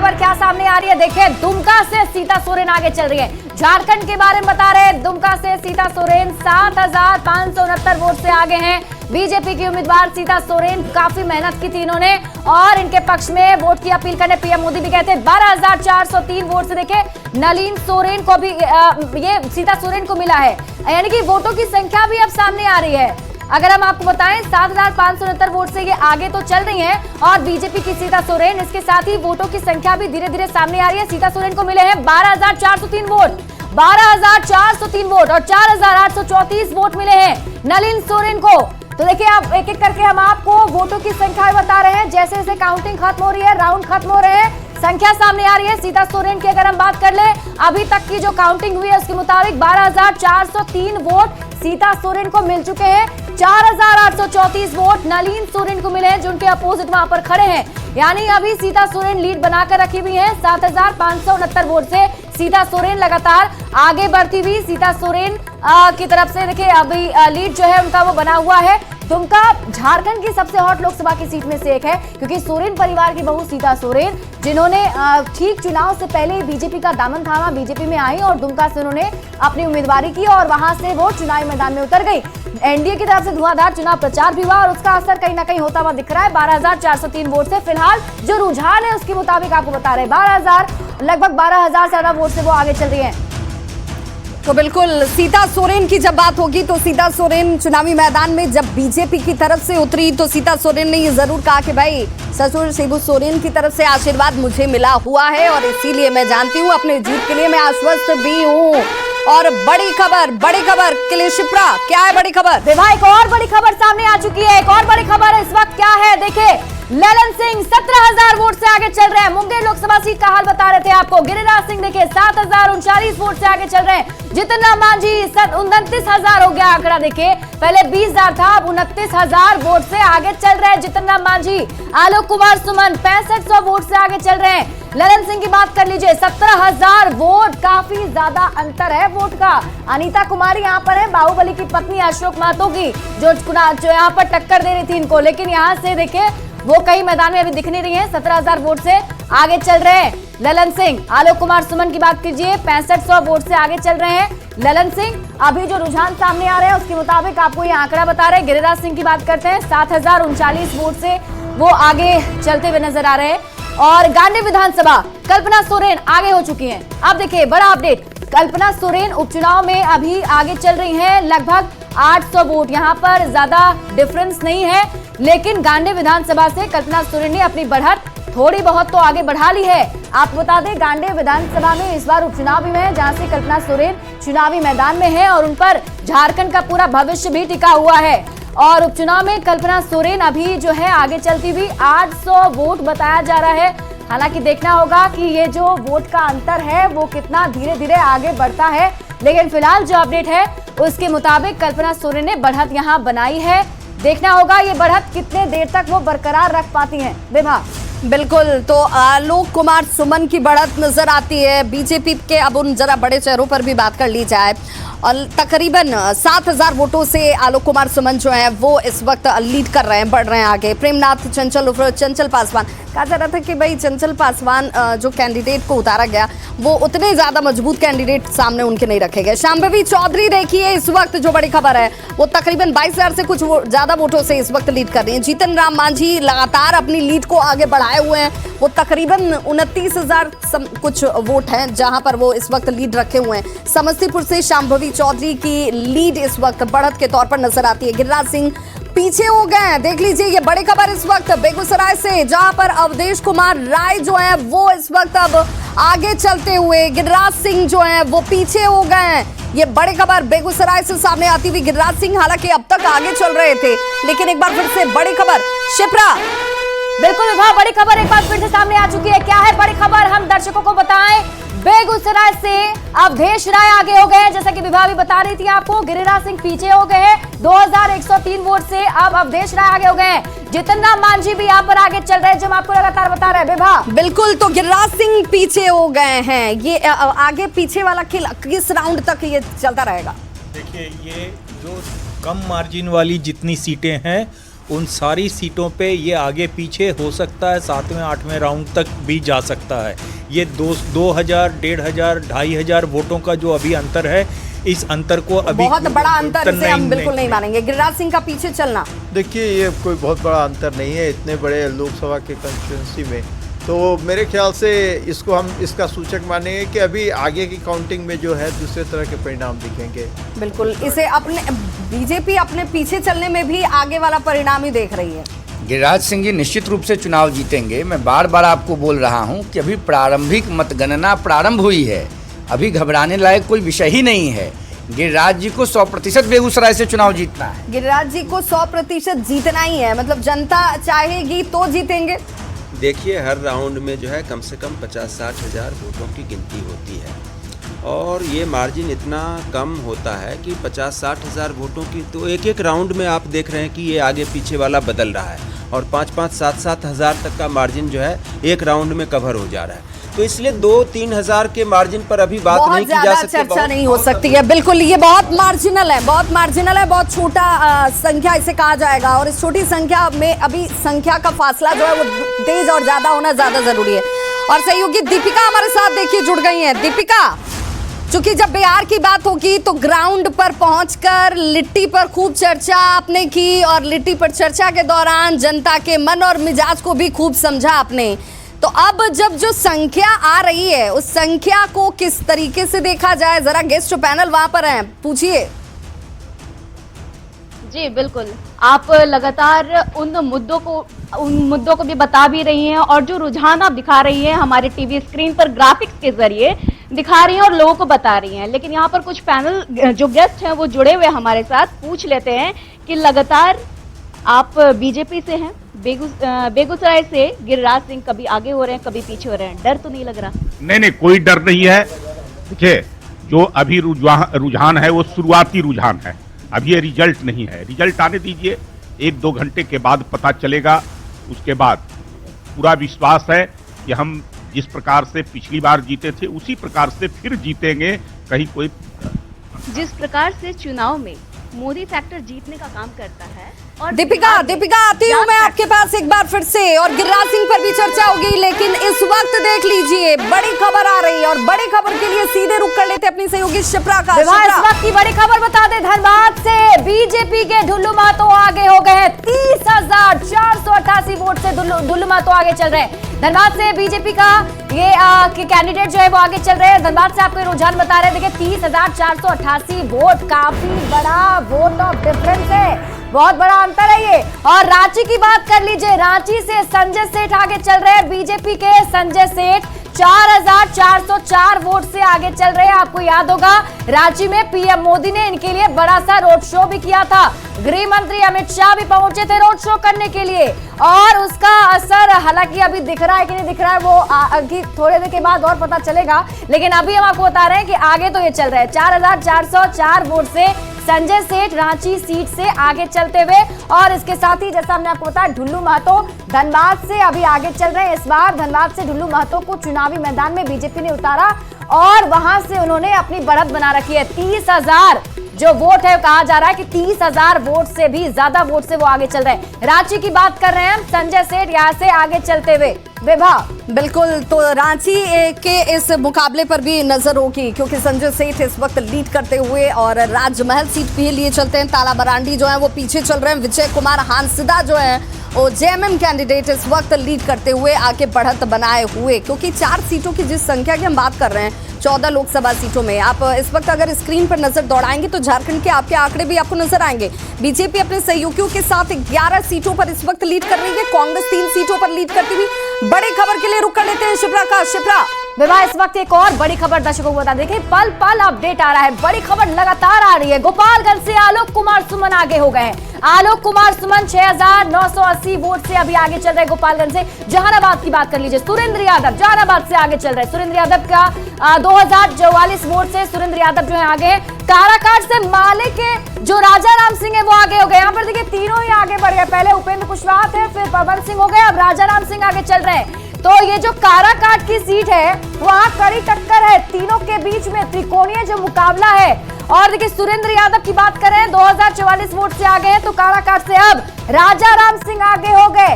खबर क्या सामने आ रही है, देखिए दुमका से सीता सोरेन आगे चल रही है। झारखंड के बारे में बता रहे हैं, दुमका से सीता सोरेन 7,569 वोट से आगे हैं। बीजेपी की उम्मीदवार सीता सोरेन, काफी मेहनत की थी इन्होंने और इनके पक्ष में वोट की अपील करने पीएम मोदी भी कहते हैं। 12,403 वोट से देखिए नलिन सोरेन को भी ये सीता सोरेन को मिला है, यानी कि वोटों की संख्या भी अब सामने आ रही है। अगर हम आपको बताएं 7,569 वोट से ये आगे तो चल रही हैं और बीजेपी की सीता सोरेन, इसके साथ ही वोटों की संख्या भी धीरे धीरे सामने आ रही है। सीता सोरेन को मिले हैं 12,403 वोट, 12,403 वोट और 4,834 वोट मिले हैं नलिन सोरेन को। तो देखिए आप एक एक करके हम आपको वोटों की संख्या बता रहे हैं, जैसे जैसे काउंटिंग खत्म हो रही है, राउंड खत्म हो रहे हैं, संख्या सामने आ रही है। सीता सोरेन की अगर हम बात कर ले, अभी तक की जो काउंटिंग हुई है उसके मुताबिक 12,403 वोट सीता सोरेन को मिल चुके हैं, 4,834 वोट नलिन सोरेन को मिले हैं जो उनके अपोजिट वहां पर खड़े हैं। यानी अभी सीता सोरेन लीड बनाकर रखी हुई है 7,569 वोट से। सीता सोरेन लगातार आगे बढ़ती हुई सीता सोरेन की तरफ से देखिए अभी लीड जो है उनका वो बना हुआ है। दुमका झारखंड की सबसे हॉट लोकसभा की सीट में से एक है, क्योंकि सोरेन परिवार की बहू सीता सोरेन, जिन्होंने ठीक चुनाव से पहले ही बीजेपी का दामन थामा, बीजेपी में आई और दुमका से उन्होंने अपनी उम्मीदवारी की और वहां से वो चुनावी मैदान में उतर गई। एनडीए की तरफ से धुआंधार चुनाव प्रचार भी हुआ और उसका असर कहीं ना कहीं होता हुआ दिख रहा है। 12,403 वोट से फिलहाल जो रुझान है उसके मुताबिक आपको बता रहे हैं लगभग 12,000 से ज्यादा वोट से वो आगे चल रही है। तो बिल्कुल सीता सोरेन की जब बात होगी तो सीता सोरेन चुनावी मैदान में जब बीजेपी की तरफ से उतरी तो सीता सोरेन ने ये जरूर कहा कि भाई ससुर शिबू सोरेन की तरफ से आशीर्वाद मुझे मिला हुआ है और इसीलिए मैं जानती हूँ अपने जीत के लिए मैं आश्वस्त भी हूँ। और बड़ी खबर के लिए शिप्रा, क्या है बड़ी खबर? विवाह एक और बड़ी खबर सामने आ चुकी है। एक और बड़ी खबर इस वक्त क्या है, देखिए ललन सिंह 17,000 वोट से आगे चल रहे हैं। मुंगेर लोकसभा सीट का हाल बता रहे थे आपको। गिरिराज सिंह देखिए 7,039 वोट से आगे चल रहे हैं। जितिन राम मांझी 29,000 हो गया आंकड़ा, देखिए पहले 20,000 था, अब 29,000 वोट से आगे चल रहे हैं जितिन राम मांझी। आलोक कुमार सुमन 6500 वोट से आगे चल रहे हैं। ललन सिंह की बात कर लीजिए 17,000 वोट, काफी ज्यादा अंतर है वोट का। अनीता कुमारी यहाँ पर है, बाहुबली की पत्नी अशोक महतो की, जो यहाँ पर टक्कर दे रही थी इनको, लेकिन यहाँ से देखिए वो कई मैदान में अभी दिख नहीं रही है। 17,000 वोट से आगे चल रहे हैं ललन सिंह। आलोक कुमार सुमन की बात कीजिए 6500 वोट से आगे चल रहे हैं ललन सिंह। अभी जो रुझान सामने आ रहे हैं उसके मुताबिक आपको ये आंकड़ा बता रहे हैं। गिरिराज सिंह की बात करते हैं 7,039 वोट से वो आगे चलते हुए नजर आ रहे हैं। और गांधी विधानसभा कल्पना सोरेन आगे हो चुकी हैं। अब देखिए बड़ा अपडेट, कल्पना सोरेन उपचुनाव में अभी आगे चल रही हैं लगभग 800 वोट, यहाँ पर ज्यादा डिफरेंस नहीं है, लेकिन गांधी विधानसभा से कल्पना सोरेन ने अपनी बढ़त थोड़ी बहुत तो आगे बढ़ा ली है। आपको बता दें गांधी विधानसभा में इस बार उपचुनाव भी है, जहां से कल्पना सोरेन चुनावी मैदान में है और उन पर झारखंड का पूरा भविष्य भी टिका हुआ है। और उपचुनाव में कल्पना सोरेन अभी जो है आगे चलती हुई 800 वोट बताया जा रहा है। हालांकि देखना होगा कि ये जो वोट का अंतर है वो कितना धीरे धीरे आगे बढ़ता है, लेकिन फिलहाल जो अपडेट है उसके मुताबिक कल्पना सोरेन ने बढ़त यहाँ बनाई है। देखना होगा ये बढ़त कितने देर तक वो बरकरार रख पाती हैं। विभा बिल्कुल, तो आलोक कुमार सुमन की बढ़त नजर आती है बीजेपी के। अब उन जरा बड़े चेहरों पर भी बात कर ली जाए और तकरीबन 7,000 वोटों से आलोक कुमार सुमन जो है वो इस वक्त लीड कर रहे हैं, बढ़ रहे हैं आगे। प्रेमनाथ चंचल उर्फ चंचल पासवान, कहा जा रहा था कि भाई चंचल पासवान जो कैंडिडेट को उतारा गया वो उतने ज्यादा मजबूत कैंडिडेट सामने उनके नहीं रखे गए। शांभवी चौधरी देखिए इस वक्त जो बड़ी खबर है वो तकरीबन 22,000 से कुछ ज्यादा वोटों से इस वक्त लीड कर रही है। जीतन राम मांझी लगातार अपनी लीड को आगे बढ़ाए हुए हैं, वो तकरीबन 29,000 कुछ वोट हैं जहां पर वो इस वक्त लीड रखे हुए हैं। समस्तीपुर से शांभवी चौधरी की लीड इस वक्त बढ़त के तौर पर नजर आती है। गिरिराज सिंह पीछे हो गए हैं, देख लीजिए ये बड़ी खबर इस वक्त बेगूसराय से, जहां पर अवधेश कुमार राय जो है वो इस वक्त अब आगे चलते हुए, गिरिराज सिंह जो है वो पीछे हो गए हैं। ये बड़ी खबर बेगूसराय से सामने आती हुई। गिरिराज सिंह हालांकि अब तक आगे चल रहे थे, लेकिन एक बार फिर से बड़ी खबर। शिप्रा बिल्कुल विभा, बड़ी खबर एक बार फिर से सामने आ चुकी है। क्या है बड़ी खबर, हम दर्शकों को बताएं। बेगूसराय से अवधेश राय आगे हो गए हैं, जैसा कि विभा भी बता रही थी आपको। गिरिराज सिंह पीछे हो गए हैं 2,103 वोट से, अब अवधेश राय आगे हो गए हैं। जितिन राम मांझी भी यहाँ पर आगे चल रहे हैं, जो हम आपको लगातार बता रहे हैं। विभा बिल्कुल, तो गिरिराज सिंह पीछे हो गए हैं। ये आगे पीछे वाला खेल किस राउंड तक ये चलता रहेगा? देखिए ये जो कम मार्जिन वाली जितनी सीटें हैं उन सारी सीटों पे ये आगे पीछे हो सकता है, 7वें 8वें राउंड तक भी जा सकता है। ये 2000, 1500, 2500 वोटों का जो अभी अंतर है, इस अंतर को अभी बहुत बड़ा अंतर इसे हम बिल्कुल नहीं मानेंगे। गिरिराज सिंह का पीछे चलना, देखिए ये कोई बहुत बड़ा अंतर नहीं है इतने बड़े लोकसभा के कंस्टिट्यूंसी में, तो मेरे ख्याल से इसको हम इसका सूचक मानेंगे कि अभी आगे की काउंटिंग में जो है दूसरे तरह के परिणाम दिखेंगे। बिल्कुल इसे अपने बीजेपी अपने पीछे चलने में भी आगे वाला परिणाम ही देख रही है। गिरिराज सिंह जी निश्चित रूप से चुनाव जीतेंगे। मैं बार बार आपको बोल रहा हूं कि अभी प्रारंभिक मतगणना प्रारंभ हुई है, अभी घबराने लायक कोई विषय ही नहीं है। गिरिराज जी को 100% बेगूसराय से चुनाव जीतना है। गिरिराज जी को 100% जीतना ही है, मतलब जनता चाहेगी तो जीतेंगे। देखिए हर राउंड में जो है कम से कम 50-60 हज़ार वोटों की गिनती होती है और ये मार्जिन इतना कम होता है कि 50-60 हज़ार वोटों की, तो एक एक राउंड में आप देख रहे हैं कि ये आगे पीछे वाला बदल रहा है और 5-5, 7-7 हज़ार तक का मार्जिन जो है एक राउंड में कवर हो जा रहा है। तो इसलिए 2-3 हज़ार के मार्जिन पर अभी बात नहीं की जा सकती, चर्चा नहीं हो सकती है। बिल्कुल ये बहुत मार्जिनल है, बहुत मार्जिनल है, बहुत छोटा संख्या इसे कहा जाएगा और इस छोटी संख्या में अभी संख्या का फासला जो है वो तेज और ज्यादा होना ज्यादा जरूरी है। और सहयोगी दीपिका हमारे साथ देखिए जुड़ गई है। दीपिका, चूंकि जब बिहार की बात होगी तो ग्राउंड पर पहुंचकर लिट्टी पर खूब चर्चा आपने की और लिट्टी पर चर्चा के दौरान जनता के मन और मिजाज को भी खूब समझा आपने। तो अब जब जो संख्या आ रही है उस संख्या को किस तरीके से देखा जाए, जरा गेस्ट पैनल वहां पर हैं, पूछिए। जी बिल्कुल, आप लगातार उन मुद्दों को भी बता भी रही हैं और जो रुझान आप दिखा रही हैं हमारे टीवी स्क्रीन पर ग्राफिक्स के जरिए दिखा रही हैं और लोगों को बता रही हैं। लेकिन यहाँ पर कुछ पैनल जो गेस्ट हैं वो जुड़े हुए हमारे साथ, पूछ लेते हैं कि लगातार आप बीजेपी से हैं, बेगूसराय से गिरिराज सिंह कभी आगे हो रहे हैं कभी पीछे हो रहे हैं, डर तो नहीं लग रहा? नहीं, कोई डर नहीं है। देखिए जो अभी रुझान है वो शुरुआती रुझान है, अभी ये रिजल्ट नहीं है। रिजल्ट आने दीजिए, 1-2 घंटे के बाद पता चलेगा। उसके बाद पूरा विश्वास है कि हम जिस प्रकार से पिछली बार जीते थे उसी प्रकार से फिर जीतेंगे। कहीं कोई जिस प्रकार से चुनाव में मोदी फैक्टर जीतने का काम करता है। और दीपिका आती हूँ मैं आपके पास एक बार फिर से और गिरिराज सिंह पर भी चर्चा होगी, लेकिन इस वक्त देख लीजिए बड़ी खबर आ रही है और बड़ी खबर के लिए सीधे रुक कर लेते अपनी सहयोगी शिप्रा का। इस वक्त की बड़ी खबर बता दें, धनबाद से बीजेपी के ढुल्लू महतो आगे हो गए हैं। 30,488 वोट से ढुल्लू महतो आगे चल रहे हैं। धनबाद से बीजेपी का ये कैंडिडेट जो है वो आगे चल रहे हैं। धनबाद से आपको रुझान बता रहे हैं, देखिए 30,488 वोट, काफी बड़ा वोट ऑफ डिफरेंस है, बहुत बड़ा अंतर है ये। और रांची की बात कर लीजिए, रांची से संजय सेठ आगे चल रहे हैं। बीजेपी के संजय सेठ 4,404 वोट से आगे चल रहे हैं। आपको याद होगा रांची में पीएम मोदी ने इनके लिए बड़ा सा रोड शो भी किया था, गृह मंत्री अमित शाह भी पहुंचे थे रोड शो करने के लिए और उसका असर हालांकि अभी दिख रहा है कि नहीं दिख रहा है वो थोड़े देर के बाद और पता चलेगा, लेकिन अभी हम आपको बता रहे हैं कि आगे तो ये चल रहा है। 4,404 वोट से संजय सेठ रांची सीट से आगे चलते हुए और इसके साथ ही जैसा हमने आपको बताया ढुल्लू महतो धनबाद से अभी आगे चल रहे हैं। इस बार धनबाद से ढुल्लू महतो को चुनावी मैदान में बीजेपी ने उतारा और वहां से उन्होंने अपनी बढ़त बना रखी है। 30,000 जो वोट है कहा जा रहा है कि 30,000 वोट से भी ज्यादा वोट से वो आगे चल रहे हैं। रांची की बात कर रहे हैं हम, संजय सेठ यहाँ से आगे चलते हुए। विभा, बिल्कुल, तो रांची के इस मुकाबले पर भी नजर होगी क्योंकि संजय सेठ इस वक्त लीड करते हुए और राजमहल सीट के लिए चलते हैं। ताला बरांडी जो है वो पीछे चल रहे हैं। विजय कुमार हांसदा जो है वो जेएमएम कैंडिडेट इस वक्त लीड करते हुए आगे बढ़त बनाए हुए, क्योंकि 4 सीटों की जिस संख्या की हम बात कर रहे हैं 14 लोकसभा सीटों में, आप इस वक्त अगर स्क्रीन पर नजर दौड़ाएंगे तो झारखंड के आपके आंकड़े भी आपको नजर आएंगे। बीजेपी अपने सहयोगियों के साथ 11 सीटों पर इस वक्त लीड कर रही है, कांग्रेस 3 सीटों पर लीड करती हुई। बड़ी खबर के लिए रुक कर लेते हैं शिप्रा का। शिप्रा, विवाह इस वक्त एक और बड़ी खबर दर्शकों को बता दें, पल पल अपडेट आ रहा है, बड़ी खबर लगातार आ रही है। गोपालगंज से आलोक कुमार सुमन आगे हो गए हैं। आलोक कुमार सुमन 6,980 वोट से अभी आगे चल रहे गोपालगंज से। जहानाबाद की बात कर लीजिए, सुरेंद्र यादव जहानाबाद से आगे चल रहे हैं। सुरेंद्र यादव का 2,044 वोट से सुरेंद्र यादव जो है आगे है। काराकाट से माले के जो राजा राम सिंह है वो आगे हो गए। यहाँ पर देखिए तीनों ही आगे बढ़ गए, पहले उपेंद्र कुशवाहा थे, फिर पवन सिंह हो गए, अब राजा राम सिंह आगे चल रहे हैं। तो ये जो काराकाट की सीट है वहां कड़ी टक्कर है, तीनों के बीच में त्रिकोणीय जो मुकाबला है और देखिए सुरेंद्र यादव की बात करें 2044 वोट से आगे हैं, तो काराकाट से अब राजा राम सिंह आगे हो गए।